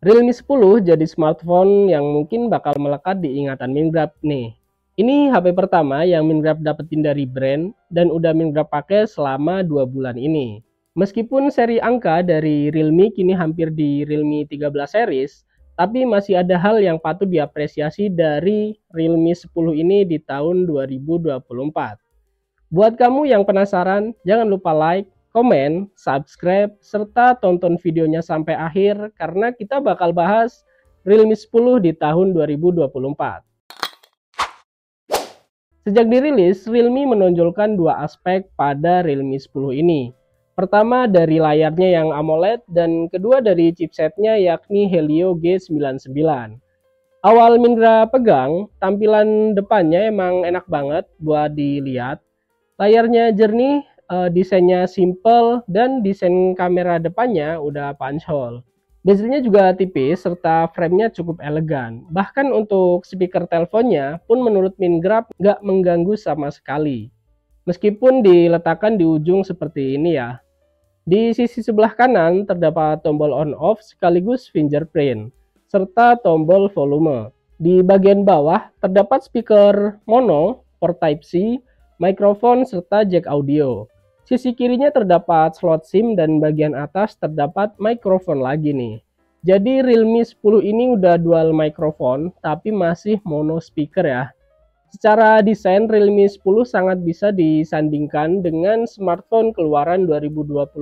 Realme 10 jadi smartphone yang mungkin bakal melekat di ingatan Mingrab nih. Ini HP pertama yang Mingrab dapetin dari brand dan udah Mingrab pakai selama 2 bulan ini. Meskipun seri angka dari Realme kini hampir di Realme 13 series, tapi masih ada hal yang patut diapresiasi dari Realme 10 ini di tahun 2024. Buat kamu yang penasaran, jangan lupa like, komen, subscribe, serta tonton videonya sampai akhir karena kita bakal bahas Realme 10 di tahun 2024. Sejak dirilis, Realme menonjolkan dua aspek pada Realme 10 ini. Pertama dari layarnya yang AMOLED dan kedua dari chipsetnya yakni Helio G99. Awal Mindra pegang, tampilan depannya emang enak banget buat dilihat. Layarnya jernih, desainnya simple, dan desain kamera depannya udah punch hole. Bezelnya juga tipis, serta framenya cukup elegan. Bahkan untuk speaker teleponnya pun menurut Mingrab nggak mengganggu sama sekali. Meskipun diletakkan di ujung seperti ini ya. Di sisi sebelah kanan terdapat tombol on-off sekaligus fingerprint, serta tombol volume. Di bagian bawah terdapat speaker mono, port Type-C, mikrofon, serta jack audio. Sisi kirinya terdapat slot SIM dan bagian atas terdapat mikrofon lagi nih. Jadi Realme 10 ini udah dual mikrofon tapi masih mono speaker ya. Secara desain Realme 10 sangat bisa disandingkan dengan smartphone keluaran 2024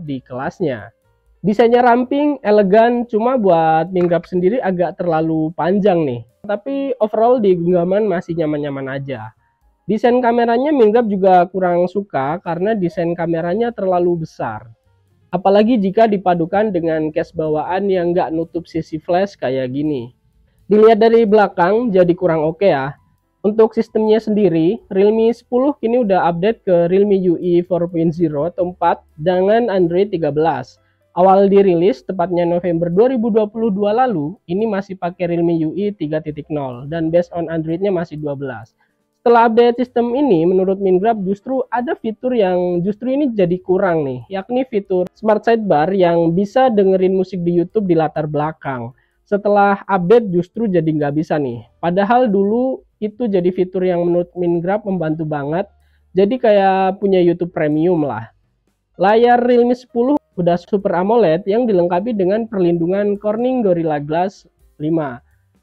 di kelasnya. Desainnya ramping, elegan, cuma buat Mingrab sendiri agak terlalu panjang nih. Tapi overall di genggaman masih nyaman-nyaman aja. Desain kameranya Mingrab juga kurang suka karena desain kameranya terlalu besar. Apalagi jika dipadukan dengan case bawaan yang nggak nutup sisi flash kayak gini. Dilihat dari belakang jadi kurang oke ya. Untuk sistemnya sendiri, Realme 10 kini udah update ke Realme UI 4.0 atau 4 dengan Android 13. Awal dirilis, tepatnya November 2022 lalu, ini masih pakai Realme UI 3.0 dan based on Androidnya masih 12. Setelah update sistem ini, menurut Mingrab justru ada fitur yang justru ini jadi kurang nih, yakni fitur Smart Sidebar yang bisa dengerin musik di YouTube di latar belakang. Setelah update justru jadi nggak bisa nih. Padahal dulu itu jadi fitur yang menurut Mingrab membantu banget, jadi kayak punya YouTube Premium lah. Layar Realme 10 udah Super AMOLED yang dilengkapi dengan perlindungan Corning Gorilla Glass 5.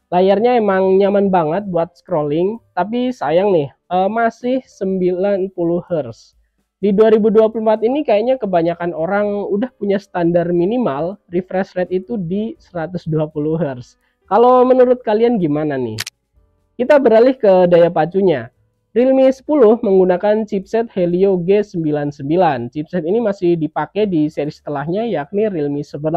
Layarnya emang nyaman banget buat scrolling, tapi sayang nih, masih 90 Hz. Di 2024 ini kayaknya kebanyakan orang udah punya standar minimal refresh rate itu di 120 Hz. Kalau menurut kalian gimana nih? Kita beralih ke daya pacunya. Realme 10 menggunakan chipset Helio G99. Chipset ini masih dipakai di seri setelahnya yakni Realme 11.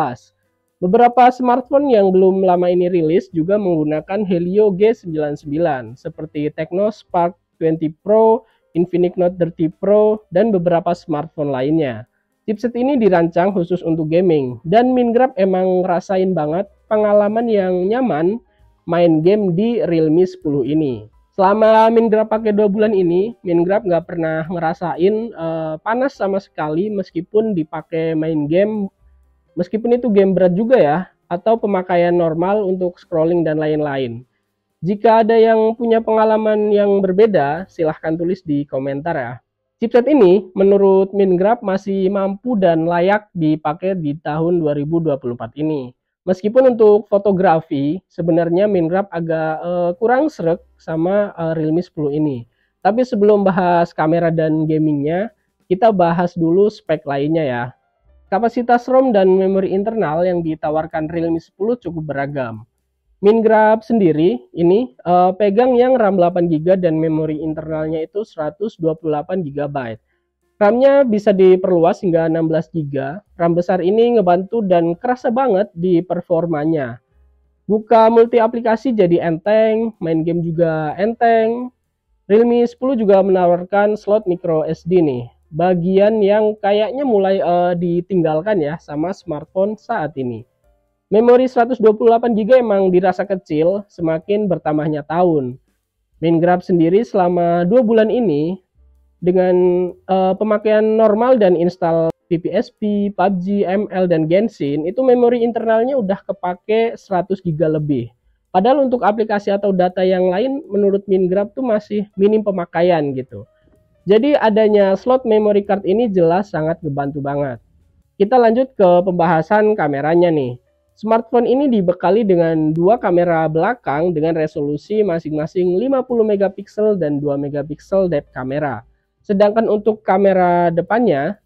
Beberapa smartphone yang belum lama ini rilis juga menggunakan Helio G99 seperti Tecno Spark 20 Pro, Infinix Note 30 Pro, dan beberapa smartphone lainnya. Chipset ini dirancang khusus untuk gaming dan Mingrab emang ngerasain banget pengalaman yang nyaman main game di Realme 10 ini. Selama Mingrab pakai 2 bulan ini, Mingrab nggak pernah ngerasain panas sama sekali meskipun dipakai main game. Meskipun itu game berat juga ya, atau pemakaian normal untuk scrolling dan lain-lain. Jika ada yang punya pengalaman yang berbeda, silahkan tulis di komentar ya. Chipset ini menurut Mingrab masih mampu dan layak dipakai di tahun 2024 ini. Meskipun untuk fotografi, sebenarnya Mingrab agak kurang sreg sama Realme 10 ini. Tapi sebelum bahas kamera dan gamingnya, kita bahas dulu spek lainnya ya. Kapasitas ROM dan memori internal yang ditawarkan Realme 10 cukup beragam. Mingrab sendiri ini pegang yang RAM 8GB dan memori internalnya itu 128GB. RAM-nya bisa diperluas hingga 16GB. RAM besar ini ngebantu dan kerasa banget di performanya. Buka multi aplikasi jadi enteng, main game juga enteng. Realme 10 juga menawarkan slot micro SD nih. Bagian yang kayaknya mulai ditinggalkan ya sama smartphone saat ini. Memori 128GB emang dirasa kecil semakin bertambahnya tahun. Mingrab sendiri selama 2 bulan ini dengan pemakaian normal dan install PPSP, PUBG, ML, dan Genshin, itu memori internalnya udah kepake 100 GB lebih. Padahal untuk aplikasi atau data yang lain menurut Minecraft tuh masih minim pemakaian gitu. Jadi adanya slot memory card ini jelas sangat ngebantu banget. Kita lanjut ke pembahasan kameranya nih. Smartphone ini dibekali dengan dua kamera belakang dengan resolusi masing-masing 50 megapiksel dan 2 megapiksel depth kamera. Sedangkan untuk kamera depannya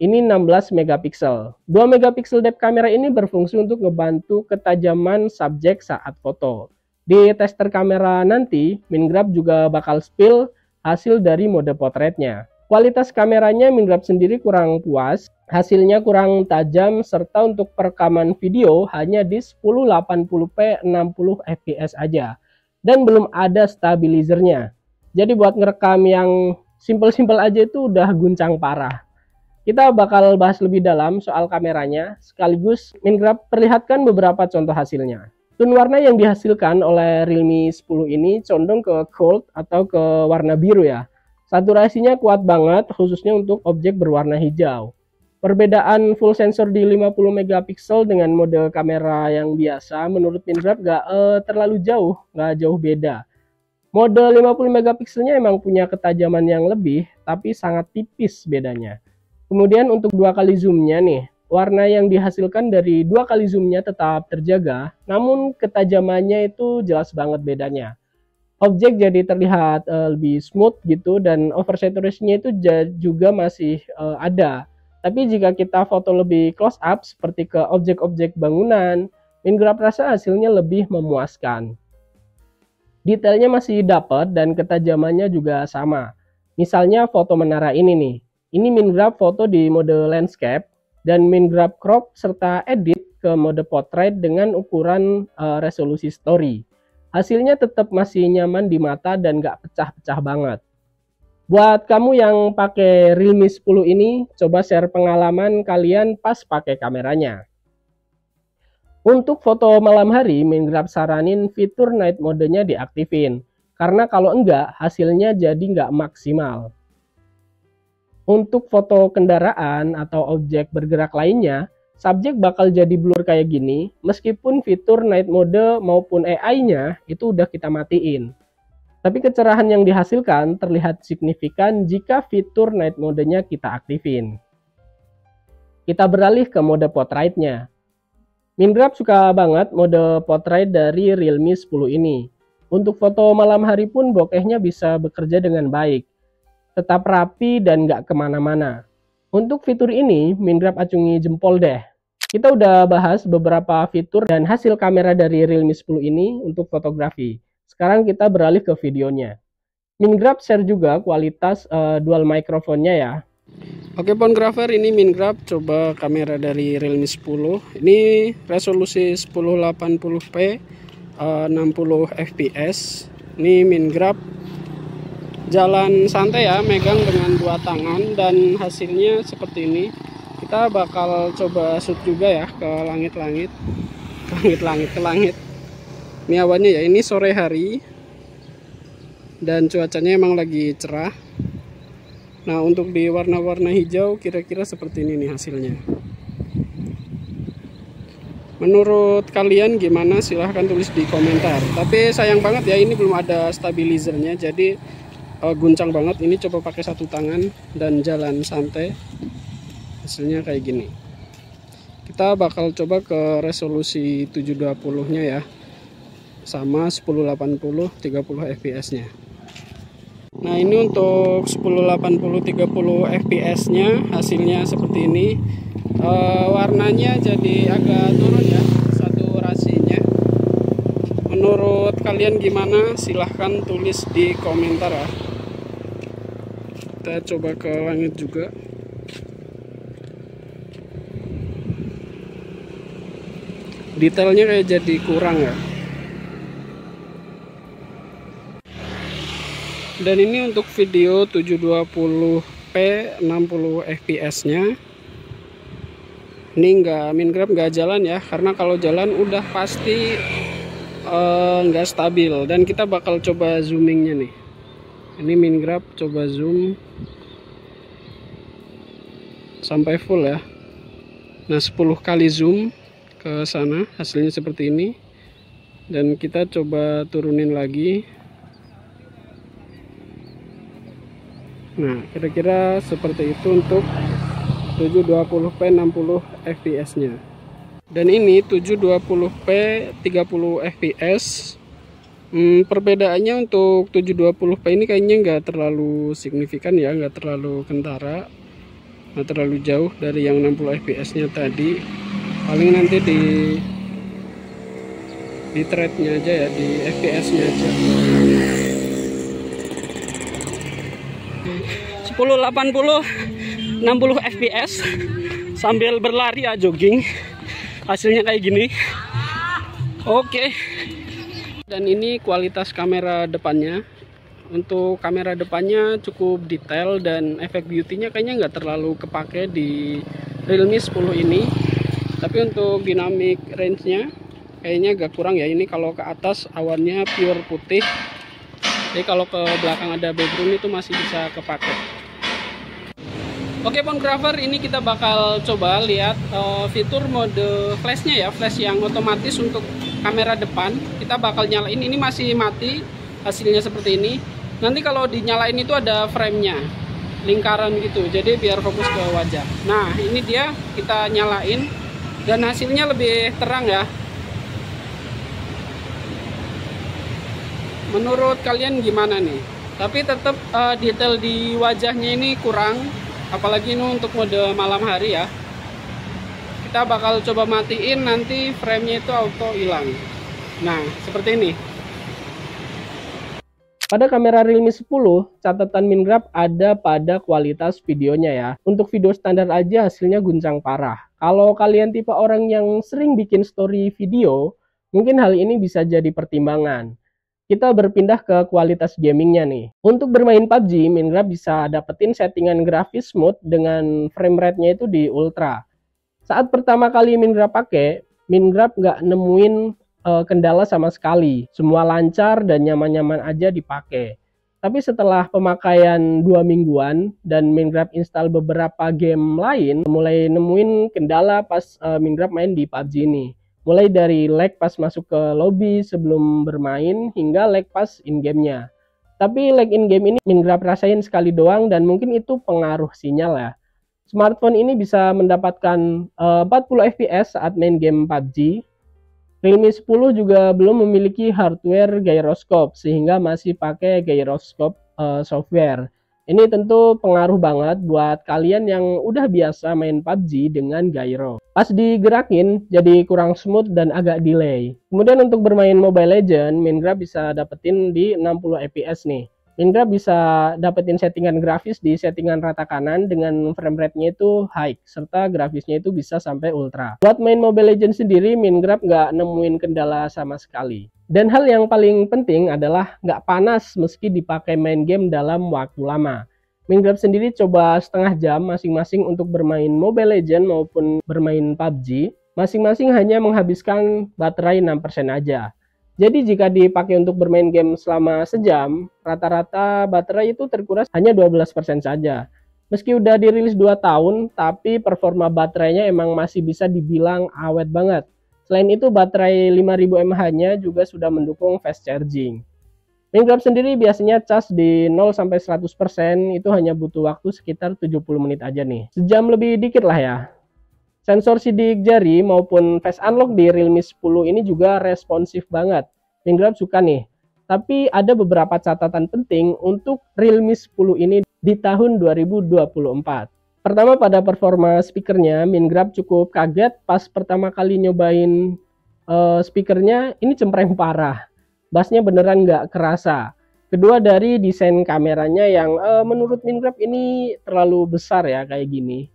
ini 16 megapiksel. 2 megapiksel depth kamera ini berfungsi untuk ngebantu ketajaman subjek saat foto. Di tester kamera nanti, Minecraft juga bakal spill hasil dari mode potretnya. Kualitas kameranya Minecraft sendiri kurang puas, hasilnya kurang tajam, serta untuk perekaman video hanya di 1080p 60 fps aja. Dan belum ada stabilizernya. Jadi buat ngerekam yang simple-simple aja itu udah guncang parah. Kita bakal bahas lebih dalam soal kameranya, sekaligus Minecraft perlihatkan beberapa contoh hasilnya. Tone warna yang dihasilkan oleh Realme 10 ini condong ke gold atau ke warna biru ya. Saturasinya kuat banget, khususnya untuk objek berwarna hijau. Perbedaan full sensor di 50 megapiksel dengan mode kamera yang biasa menurut Minecraft gak terlalu jauh, gak jauh beda. Mode 50 megapikselnya emang punya ketajaman yang lebih, tapi sangat tipis bedanya. Kemudian untuk 2 kali zoomnya nih, warna yang dihasilkan dari 2 kali zoomnya tetap terjaga, namun ketajamannya itu jelas banget bedanya. Objek jadi terlihat lebih smooth gitu, dan oversaturation-nya itu juga masih ada. Tapi jika kita foto lebih close up seperti ke objek-objek bangunan, Minecraft rasa hasilnya lebih memuaskan. Detailnya masih dapat dan ketajamannya juga sama. Misalnya foto menara ini nih. Ini Minecraft foto di mode landscape dan Minecraft crop serta edit ke mode portrait dengan ukuran resolusi story. Hasilnya tetap masih nyaman di mata dan gak pecah-pecah banget. Buat kamu yang pakai Realme 10 ini, coba share pengalaman kalian pas pakai kameranya. Untuk foto malam hari, Minecraft saranin fitur night mode-nya diaktifin. Karena kalau enggak, hasilnya jadi nggak maksimal. Untuk foto kendaraan atau objek bergerak lainnya, subjek bakal jadi blur kayak gini, meskipun fitur night mode maupun AI-nya itu udah kita matiin. Tapi kecerahan yang dihasilkan terlihat signifikan jika fitur night mode-nya kita aktifin. Kita beralih ke mode portrait-nya. Minecraft suka banget mode portrait dari Realme 10 ini. Untuk foto malam hari pun bokehnya bisa bekerja dengan baik. Tetap rapi dan nggak kemana-mana. Untuk fitur ini, Minecraft acungi jempol deh. Kita udah bahas beberapa fitur dan hasil kamera dari Realme 10 ini untuk fotografi. Sekarang kita beralih ke videonya. Minecraft share juga kualitas dual microphone-nya ya. Oke Phonegrapher, ini Minecraft coba kamera dari Realme 10. Ini resolusi 1080p 60 fps. Ini Minecraft jalan santai ya, megang dengan 2 tangan, dan hasilnya seperti ini. Kita bakal coba shoot juga ya ke langit-langit, ke langit. Ini awannya ya, ini sore hari dan cuacanya emang lagi cerah. Nah, untuk di warna-warna hijau kira-kira seperti ini nih hasilnya. Menurut kalian gimana? Silahkan tulis di komentar. Tapi sayang banget ya, ini belum ada stabilizernya, jadi guncang banget. Ini coba pakai 1 tangan dan jalan santai, hasilnya kayak gini. Kita bakal coba ke resolusi 720 nya ya, sama 1080 30 fps nya. Nah, ini untuk 1080 30 fps nya hasilnya seperti ini. Warnanya jadi agak turun ya saturasinya. Menurut kalian gimana? Silahkan tulis di komentar ya. Kita coba ke langit juga. Detailnya kayak jadi kurang ya. Dan ini untuk video 720p 60 fps nya. Ini Minecraft nggak jalan ya, karena kalau jalan udah pasti nggak stabil. Dan kita bakal coba zoomingnya nih. Ini Minecraft coba zoom sampai full ya. Nah 10 kali zoom ke sana hasilnya seperti ini, dan kita coba turunin lagi. Nah kira-kira seperti itu untuk 720p 60 fps nya, dan ini 720p 30 fps. Perbedaannya untuk 720p ini kayaknya nggak terlalu signifikan ya, nggak terlalu kentara, nggak terlalu jauh dari yang 60 fps nya tadi. Paling nanti di thread-nya aja ya, di fps nya aja. 1080 60 fps sambil berlari ya, jogging, hasilnya kayak gini. Oke. Dan ini kualitas kamera depannya. Untuk kamera depannya cukup detail dan efek beauty-nya kayaknya nggak terlalu kepake di Realme 10 ini. Tapi untuk dynamic range-nya kayaknya agak kurang ya. Ini kalau ke atas awannya pure putih, jadi kalau ke belakang ada background itu masih bisa kepake. Oke Phonegrapher, ini kita bakal coba lihat fitur mode flashnya ya, flash yang otomatis untuk kamera depan. Kita bakal nyalain, ini masih mati, hasilnya seperti ini. Nanti kalau dinyalain itu ada frame-nya, lingkaran gitu, jadi biar fokus ke wajah. Nah ini dia, kita nyalain dan hasilnya lebih terang ya. Menurut kalian gimana nih? Tapi tetap detail di wajahnya ini kurang, apalagi ini untuk mode malam hari ya. Kita bakal coba matiin, nanti frame-nya itu auto hilang. Nah seperti ini. Pada kamera Realme 10, catatan Mingrab ada pada kualitas videonya ya. Untuk video standar aja hasilnya guncang parah. Kalau kalian tipe orang yang sering bikin story video, mungkin hal ini bisa jadi pertimbangan. Kita berpindah ke kualitas gamingnya nih. Untuk bermain PUBG, Mingrab bisa dapetin settingan grafis smooth dengan frame rate-nya itu di ultra. Saat pertama kali Mingrab pakai, Mingrab nggak nemuin kendala sama sekali. Semua lancar dan nyaman-nyaman aja dipakai. Tapi setelah pemakaian 2 mingguan dan Mingrab install beberapa game lain, mulai nemuin kendala pas Mingrab main di PUBG ini. Mulai dari lag pas masuk ke lobby sebelum bermain hingga lag pas in-game-nya. Tapi lag in-game ini Mingrab rasain sekali doang dan mungkin itu pengaruh sinyal ya. Smartphone ini bisa mendapatkan 40 fps saat main game PUBG. Realme 10 juga belum memiliki hardware gyroscope sehingga masih pakai gyroscope software. Ini tentu pengaruh banget buat kalian yang udah biasa main PUBG dengan gyro. Pas digerakin jadi kurang smooth dan agak delay. Kemudian untuk bermain Mobile Legends, Mingrab bisa dapetin di 60 fps nih. Mingrab bisa dapetin settingan grafis di settingan rata kanan dengan frame rate-nya itu high, serta grafisnya itu bisa sampai ultra. Buat main Mobile Legends sendiri, Mingrab nggak nemuin kendala sama sekali. Dan hal yang paling penting adalah nggak panas meski dipakai main game dalam waktu lama. Mingrab sendiri coba setengah jam masing-masing untuk bermain Mobile Legends maupun bermain PUBG. Masing-masing hanya menghabiskan baterai 6% aja. Jadi jika dipakai untuk bermain game selama sejam, rata-rata baterai itu terkuras hanya 12% saja. Meski udah dirilis 2 tahun, tapi performa baterainya emang masih bisa dibilang awet banget. Selain itu, baterai 5000 mAh-nya juga sudah mendukung fast charging. Mingrab sendiri biasanya cas di 0-100% itu hanya butuh waktu sekitar 70 menit aja nih. Sejam lebih dikit lah ya. Sensor sidik jari maupun face unlock di Realme 10 ini juga responsif banget. Mingrab suka nih. Tapi ada beberapa catatan penting untuk Realme 10 ini di tahun 2024. Pertama, pada performa speakernya, Mingrab cukup kaget pas pertama kali nyobain speakernya, ini cempreng parah. Bassnya beneran nggak kerasa. Kedua, dari desain kameranya yang menurut Mingrab ini terlalu besar ya kayak gini.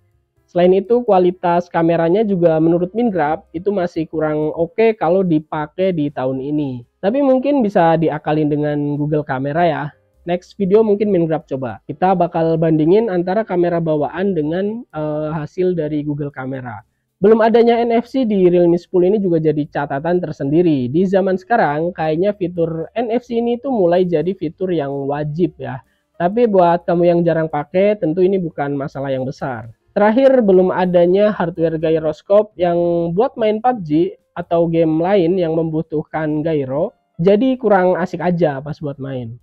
Selain itu, kualitas kameranya juga menurut Mingrab itu masih kurang oke kalau dipakai di tahun ini. Tapi mungkin bisa diakalin dengan Google Kamera ya. Next video mungkin Mingrab coba. Kita bakal bandingin antara kamera bawaan dengan hasil dari Google Kamera. Belum adanya NFC di Realme 10 ini juga jadi catatan tersendiri. Di zaman sekarang, kayaknya fitur NFC ini tuh mulai jadi fitur yang wajib ya. Tapi buat kamu yang jarang pakai, tentu ini bukan masalah yang besar. Terakhir, belum adanya hardware gyroscope yang buat main PUBG atau game lain yang membutuhkan gyro, jadi kurang asik aja pas buat main.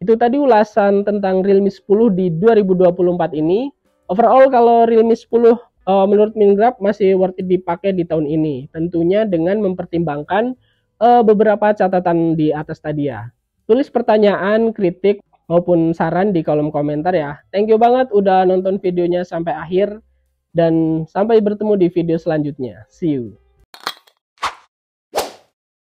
Itu tadi ulasan tentang Realme 10 di 2024 ini. Overall kalau Realme 10 menurut Mingrab masih worth it dipakai di tahun ini. Tentunya dengan mempertimbangkan beberapa catatan di atas tadi ya. Tulis pertanyaan, kritik, maupun saran di kolom komentar ya. Thank you banget udah nonton videonya sampai akhir. Dan sampai bertemu di video selanjutnya. See you.